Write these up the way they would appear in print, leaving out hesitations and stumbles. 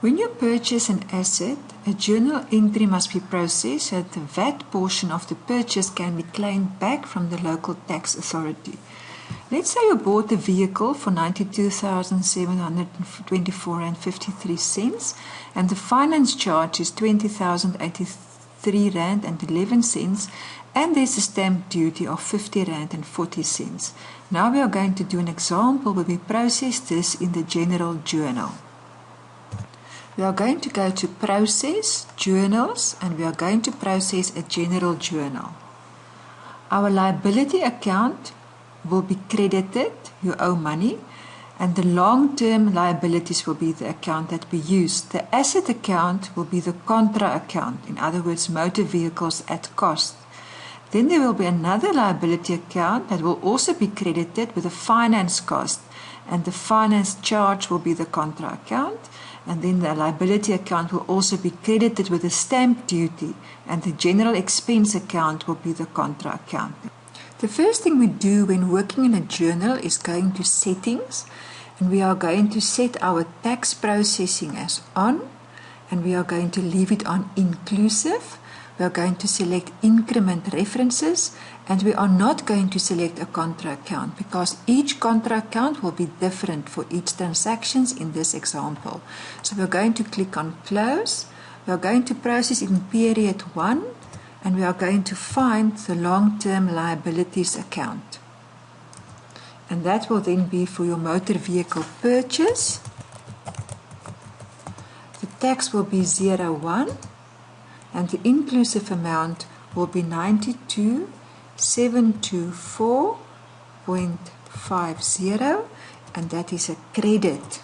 When you purchase an asset, a journal entry must be processed so that the VAT portion of the purchase can be claimed back from the local tax authority. Let's say you bought a vehicle for 92,724.53 cents and the finance charge is 20,083 rand and 11 cents, and there's a stamp duty of 50 rand and 40 cents. Now we are going to do an example where we process this in the general journal. We are going to go to Process, Journals, and we are going to process a general journal. Our liability account will be credited, you owe money, and the long-term liabilities will be the account that we use. The asset account will be the contra account, in other words, motor vehicles at cost. Then there will be another liability account that will also be credited with the finance cost, and the finance charge will be the contra account. And then the liability account will also be credited with the stamp duty, and the general expense account will be the contra account. The first thing we do when working in a journal is going to Settings, and we are going to set our tax processing as on, and we are going to leave it on inclusive. We are going to select increment references, and we are not going to select a contra account because each contra account will be different for each transactions in this example. So we're going to click on close. We are going to process in period 1, and we are going to find the long-term liabilities account. And that will then be for your motor vehicle purchase. The tax will be 01. And the inclusive amount will be 92,724.50, and that is a credit.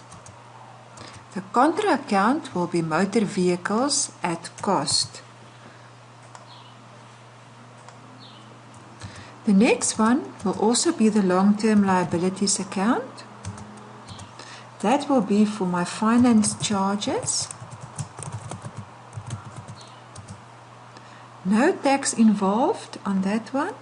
The contra account will be motor vehicles at cost. The next one will also be the long-term liabilities account. That will be for my finance charges. No tax involved on that one,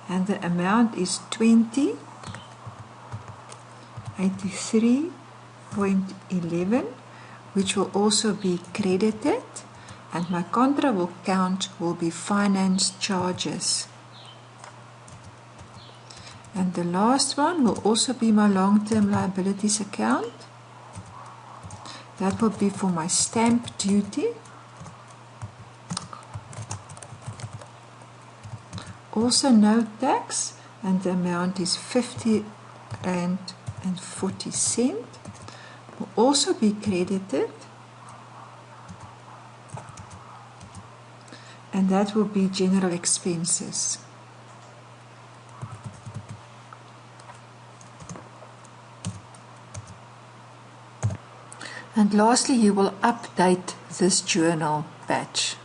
and the amount is 2083.11, which will also be credited, and my contra account will be finance charges. And the last one will also be my long-term liabilities account. That will be for my stamp duty. Also no tax, and the amount is 50 rand and 40 cents. Will also be credited, and that will be general expenses. And lastly, you will update this journal batch.